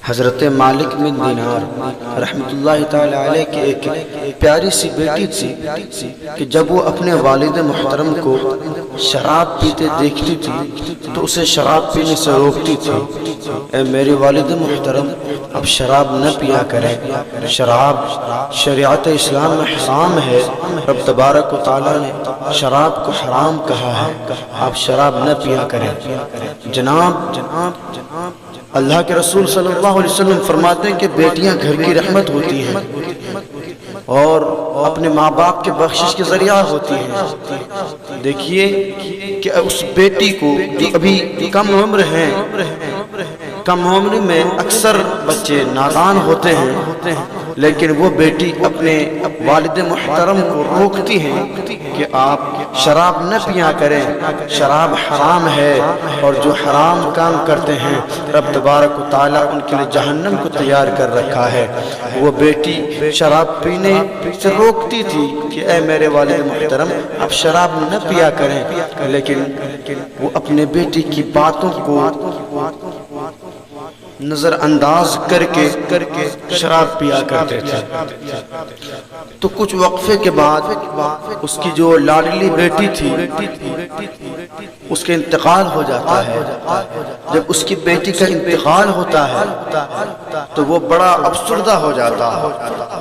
حضرت مالک بن دینار رحمۃ اللہ تعالی علیہ کی ایک پیاری سی بیٹی تھی کہ جب وہ اپنے والد محترم کو شراب پیتے دیکھتی تھی تو اسے شراب پینے سے روکتی تھی۔ اے میرے والد محترم، اب شراب نہ پیا کریں، شراب شریعت اسلام میں حرام ہے، رب تبارک و تعالیٰ نے شراب کو حرام کہا ہے، آپ شراب نہ پیا کریں۔ جناب اللہ کے رسول صلی اللہ علیہ وسلم فرماتے ہیں کہ بیٹیاں گھر کی رحمت ہوتی ہیں اور اپنے ماں باپ کے بخشش کے ذریعہ ہوتی ہیں۔ دیکھیے کہ اس بیٹی کو جو ابھی کم عمر ہیں، کم عمر میں اکثر بچے نادان ہوتے ہیں، لیکن وہ بیٹی اپنے والد محترم کو روکتی ہیں کہ آپ شراب نہ پیا کریں، شراب حرام ہے، اور جو حرام کام کرتے ہیں رب تبارک و تعالیٰ ان کے لیے جہنم کو تیار کر رکھا ہے۔ وہ بیٹی شراب پینے سے روکتی تھی کہ اے میرے والد محترم آپ شراب نہ پیا کریں، لیکن وہ اپنے بیٹی کی باتوں کو نظر انداز کر کے شراب پیا کرتے تھے۔ تو کچھ وقفے کے بعد اس کی جو لاڈلی بیٹی تھی اس کے انتقال ہو جاتا ہے۔ جب اس کی بیٹی کا انتقال ہوتا ہے تو وہ بڑا افسردہ ہو جاتا ہے،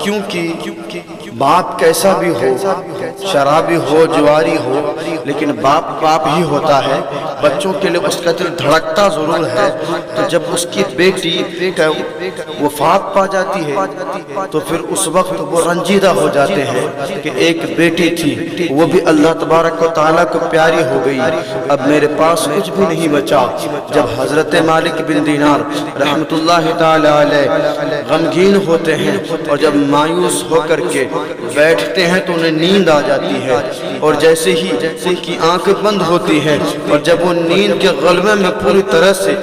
کیونکہ باپ کیسا بھی ہو، شرابی ہو، جواری ہو، لیکن باپ باپ ہی ہوتا ہے، بچوں کے لیے اس کا دل دھڑکتا ضرور ہے۔ تو جب اس کی بیٹی کا وفات پا جاتی ہے تو پھر اس وقت وہ رنجیدہ ہو جاتے ہیں کہ ایک بیٹی تھی وہ بھی اللہ تبارک و تعالیٰ کو پیاری ہو گئی، اب میرے پاس کچھ بھی نہیں بچا۔ جب حضرت مالک بن دینار رحمۃ اللہ تعالی علیہ غمگین ہوتے ہیں اور جب مایوس ہو کر کے بیٹھتے ہیں تو انہیں نیند آ جاتی ہے، اور جیسے ہی ان کی آنکھ بند ہوتی ہے اور جب وہ نیند کے غلبے میں پوری طرح سے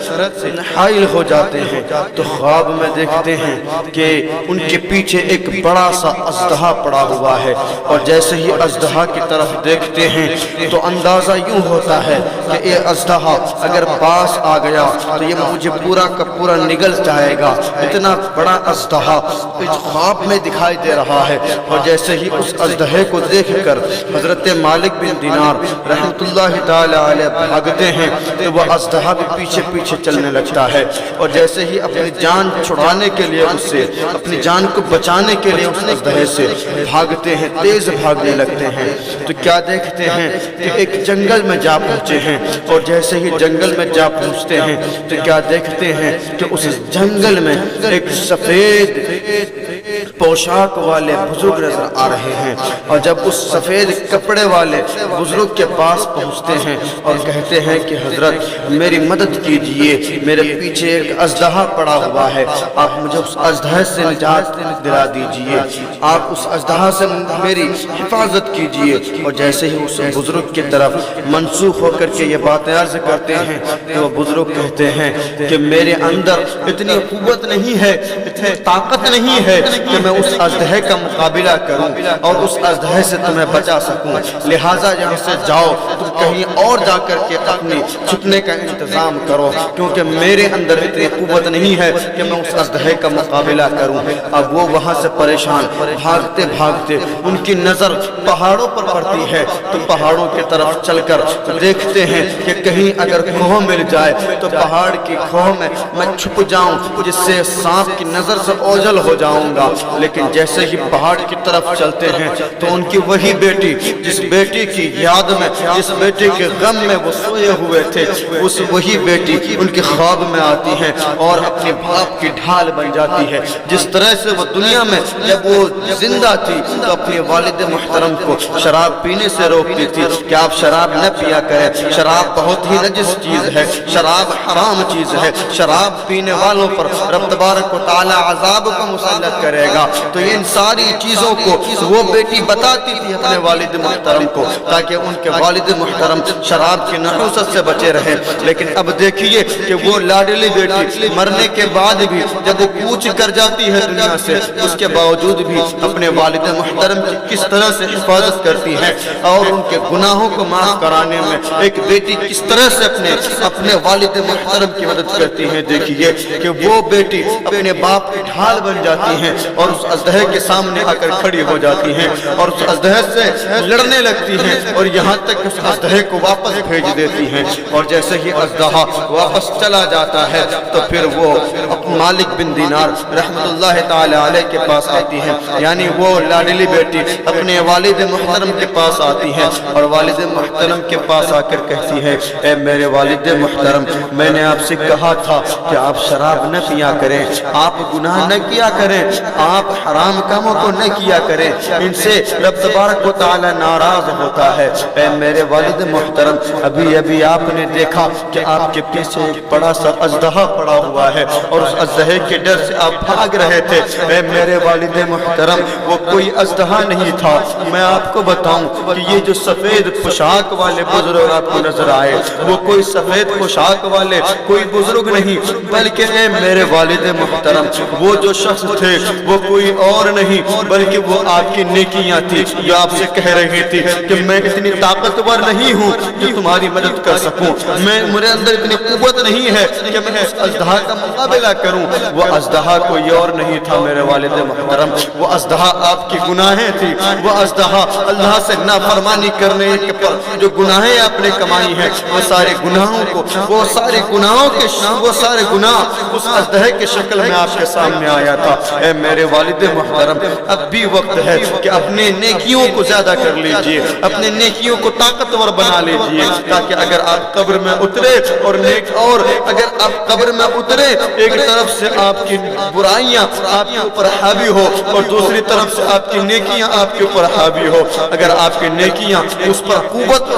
حائل ہو جاتے ہیں تو خواب میں دیکھتے ہیں کہ ان کے پیچھے ایک بڑا سا اژدہا پڑا ہوا ہے، اور جیسے ہی اژدہا کی طرف دیکھتے ہیں تو اندازہ یوں ہوتا ہے کہ یہ اژدہا اگر پاس آ گیا تو یہ مجھے پورا کا پورا نگل جائے گا، اتنا بڑا اژدہا خواب میں دکھائی دے رہا ہے۔ اور جیسے ہی اس اژدہے کو دیکھ کر حضرت مالک بن دینار رحمۃ اللہ تعالی علیہ بھاگتے ہیں تو وہ اژدہا بھی پیچھے پیچھے چلنے لگتا ہے، اور جیسے ہی اپنی جان چھڑانے کے لیے اس سے، اپنی جان کو بچانے کے لیے اس اژدہے سے بھاگتے ہیں، تیز بھاگنے لگتے ہیں تو کیا دیکھتے ہیں کہ ایک جنگل میں جا پہنچے ہیں، اور جیسے ہی جنگل میں جا پہنچتے ہیں تو کیا دیکھتے ہیں کہ اس جنگل میں ایک سفید پوشاک والے بزرگ نظر آ رہے ہیں، اور جب اس سفید کپڑے والے بزرگ کے پاس پہنچتے ہیں اور کہتے ہیں کہ حضرت میری مدد کیجئے، میرے پیچھے ایک اژدہا پڑا ہوا ہے، آپ مجھے اس اژدہے سے نجات دلا دیجئے، آپ اس اژدہا سے میری حفاظت کیجئے۔ اور جیسے ہی اس بزرگ کی طرف منسوخ ہو کر کے یہ باتیں عرض کرتے ہیں تو وہ بزرگ کہتے ہیں کہ میرے اندر اتنی قوت نہیں ہے، اتنی طاقت نہیں ہے کہ میں اس اژدہے کا مقابلہ کروں اور اس اژدہے سے تمہیں بچا سکوں، لہٰذا یہاں سے جاؤ، تم کہیں اور جا کر کے اپنی چھپنے کا انتظام کرو، کیونکہ میرے اندر اتنی قوت نہیں ہے کہ میں اس اژدہے کا مقابلہ کروں۔ اب وہ وہاں سے پریشان بھاگتے بھاگتے ان کی نظر پہاڑوں پر پڑتی ہے تو پہاڑوں کی طرف چل کر دیکھتے ہیں کہ کہیں اگر کھوہ مل جائے تو پہاڑ کی کھوہ میں چھپ جاؤں جس سے سانپ کی نظر سے اوجھل ہو جاؤں گا، لیکن جیسے ہی پہاڑ کی طرف چلتے ہیں تو ان کی وہی بیٹی، جس بیٹی کی یاد میں، جس بیٹی کے غم میں وہ سوئے ہوئے تھے، اس وہی بیٹی ان کے خواب میں آتی ہے اور اپنے باپ کی ڈھال بن جاتی ہے۔ جس طرح سے وہ دنیا میں جب وہ زندہ تھی تو اپنے والد محترم کو شراب پینے سے روکتی تھی کہ آپ شراب نہ پیا کریں، شراب بہت ہی نجس چیز ہے، شراب حرام چیز ہے، شراب پینے والوں پر رب تبارک و تعالی عذاب کو مسلط کرے گا۔ تو ان ساری چیزوں کو وہ بیٹی بتاتی تھی اپنے والد محترم کو تاکہ ان کے والد محترم شراب کی نحوست سے بچے رہیں. لیکن اب دیکھیے کہ وہ لاڈلی بیٹی مرنے کے بعد بھی جب وہ کوچ کر جاتی ہے دنیا سے، اس کے باوجود بھی اپنے والد محترم کی کس طرح سے حفاظت کرتی ہے اور ان کے گناہوں کو معاف کرانے میں ایک بیٹی کس طرح سے اپنے والد محترم کی مدد کرتی ہے. دیکھیے کہ وہ بیٹی اپنے باپ کی ڈھال بن جاتی ہیں اور اس اژدہے کے سامنے آ کر کھڑی ہو جاتی ہیں اور اس اژدہے سے لڑنے لگتی ہیں اور یہاں تک اس اژدہے کو واپس بھیج دیتی ہیں. اور جیسے ہی اژدہا واپس چلا جاتا ہے تو پھر وہ مالک بن دینار رحمت اللہ تعالی علیہ کے پاس آتی ہے، یعنی وہ لاڈلی بیٹی اپنے والد محترم کے پاس آتی ہے اور والد محترم کے پاس آ کر کہتی ہے، اے میرے والد محترم، میں نے آپ سے کہا تھا کہ آپ شراب نہ پیا کریں، آپ گناہ نہ کیا کریں، آپ حرام کاموں کو نہ کیا کریں، ان سے رب تبارک و تعالی ناراض ہوتا ہے. اے میرے والد محترم، ابھی آپ نے دیکھا کہ آپ کے پیچھے ایک بڑا سا اژدہا پڑا ہوا ہے اور اس اژدہے کے ڈر سے آپ بھاگ رہے تھے. اے میرے والد محترم، وہ کوئی اژدہا نہیں تھا. میں آپ کو بتاؤں کہ یہ جو سفید پوشاک والے بزرگ آپ کو نظر آئے، وہ کوئی سفید پوشاک والے کوئی بزرگ نہیں، بلکہ اے میرے والد محترم، وہ جو شخص تھے وہ کوئی اور نہیں بلکہ وہ آپ کی نیکیاں تھی. یہ آپ سے کہہ رہی تھی کہ میں اتنی طاقتور نہیں ہوں کہ تمہاری مدد کر سکوں، میرے اندر اتنی قوت نہیں ہے کہ میں اس اژدہا کا مقابلہ کروں. وہ اژدہا کوئی اور نہیں تھا میرے والد محترم، وہ اژدہا آپ کی گناہیں تھی. وہ اژدہا اللہ سے نافرمانی کرنے کے پر جو گناہیں آپ نے کمائی ہیں، وہ سارے گناہوں کو، وہ سارے گناہوں کے وہ سارے گناہ اس اژدہے کے شکل میں آپ کے سامنے آیا تھا. اے میرے والد محترم، اب بھی وقت ہے کہ اپنے نیکیوں کو زیادہ کر لیجئے، اپنے نیکیوں کو طاقتور بنا لیجئے، تاکہ اگر آپ قبر میں اترے اور اگر آپ قبر میں اترے، ایک طرف سے آپ کی برائیاں آپ کے اوپر حاوی ہو اور دوسری طرف سے آپ کی نیکیاں آپ کے اوپر حاوی ہو. اگر آپ کی نیکیاں اس پر قوت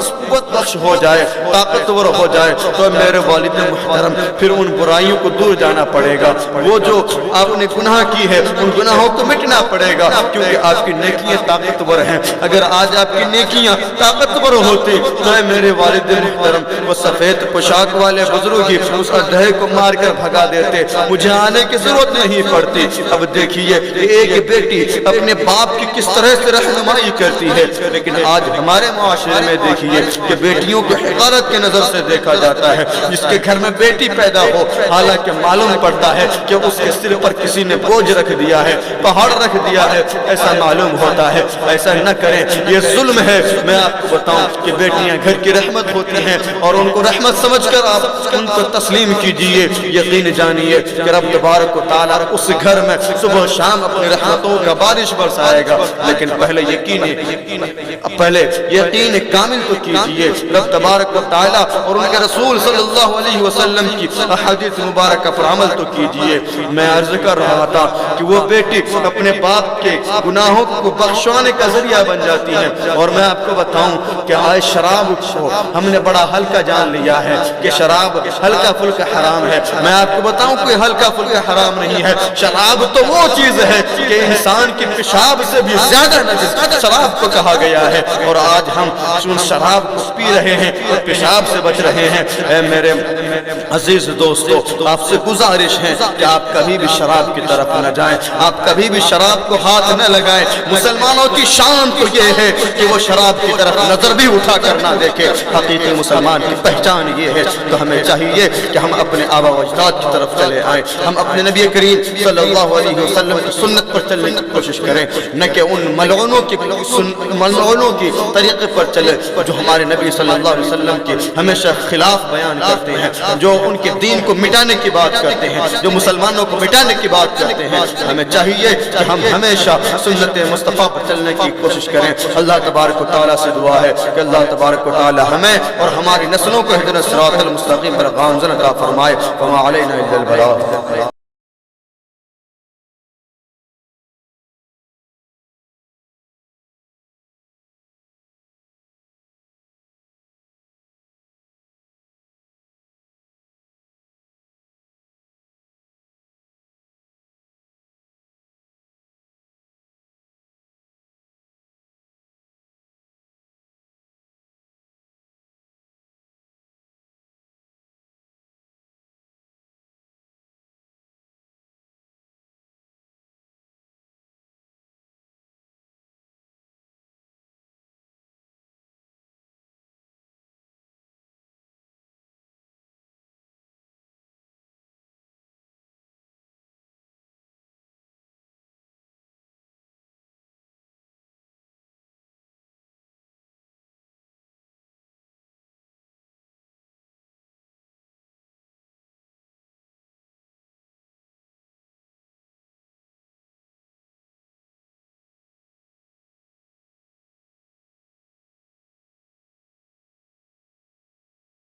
بخش ہو جائے، طاقتور ہو جائے، تو میرے والد محترم پھر ان برائیوں کو دور جانا پڑے گا. وہ جو آپ نے گناہ کی ہے ان گناہوں کو مٹنا پڑے گا، کیونکہ آپ کی نیکیاں طاقتور ہیں. اگر آج آپ کی نیکیاں طاقتور ہوتی تو میرے والد محترم وہ سفید پوشاک والے بزرگ ہی اس اژدہے کو مار کر بھگا دیتے، مجھے آنے کی ضرورت نہیں پڑتی. اب دیکھیے ایک بیٹی اپنے باپ کی کس طرح سے رہنمائی کرتی ہے. لیکن آج ہمارے معاشرے میں دیکھیے کہ بیٹیوں کو حقارت کے نظر سے دیکھا جاتا ہے. جس کے گھر میں بیٹی پیدا ہو، حالانکہ معلوم پڑتا ہے کہ اس کے سر پر کسی نے بوجھ رکھ دیا ہے، پہاڑ رکھ دیا ہے، ایسا معلوم ہوتا ہے. ایسا نہ کریں، یہ ظلم ہے. میں آپ کو بتاؤں کہ بیٹیاں گھر کی رحمت ہوتی ہیں اور ان کو رحمت سمجھ کر آپ ان کو تسلیم کیجئے. یقین جانیے کہ رب تبارک و تعالیٰ اس گھر میں صبح شام اپنی رحمتوں کا بارش برسائے گا. لیکن پہلے یقین کامل تو کیجئے رب تبارک و تعالیٰ اور ان کے رسول صلی اللہ علیہ وسلم کی احادیث مبارکہ پر عمل تو کیجئے. میں عرض کر رہا تھا کہ وہ بیٹی اپنے باپ کے گناہوں کو بخشوانے کا ذریعہ بن جاتی ہے. اور میں آپ کو بتاؤں کہ آج شراب کو ہم نے بڑا ہلکا جان لیا ہے کہ شراب ہلکا پھلکا حرام ہے. میں آپ کو بتاؤں کوئی ہلکا پھلکا حرام نہیں ہے. شراب تو وہ چیز ہے کہ انسان کی پیشاب سے بھی زیادہ نجس شراب کو کہا گیا ہے. اور آج ہم شراب کو پی رہے ہیں اور پیشاب سے بچ رہے ہیں. اے میرے عزیز دوستو، آپ سے گزارش ہے کہ آپ کبھی بھی شراب کی طرف نہ جائیں، آپ کبھی بھی شراب کو ہاتھ نہ لگائیں. مسلمانوں کی شان تو یہ ہے کہ وہ شراب کی طرف نظر بھی اٹھا کر نہ دیکھے. حقیقی مسلمان کی پہچان یہ ہے. تو ہمیں چاہیے کہ ہم اپنے آبا و اجداد کی طرف چلے آئیں، ہم اپنے نبی کریم صلی اللہ علیہ وسلم کی سنت پر چلنے کی کوشش کریں، نہ کہ ان ملعونوں کی طریقے پر چلے جو ہمارے نبی صلی اللہ علیہ وسلم کے ہمیشہ خلاف بیان کرتے ہیں، جو ان کے دین کو مٹانے کی بات کرتے ہیں، جو مسلمانوں کو مٹانے کی بات کرتے ہیں. ہمیں چاہیے کہ ہم ہمیشہ سنت مصطفیٰ پر چلنے کی کوشش کریں. اللہ تبارک و تعالیٰ سے دعا ہے کہ اللہ تبارک و تعالیٰ ہمیں اور ہماری نسلوں کو اہدنا الصراط المستقیم پر گامزن عطا فرمائے. وما علینا الا البلاغ.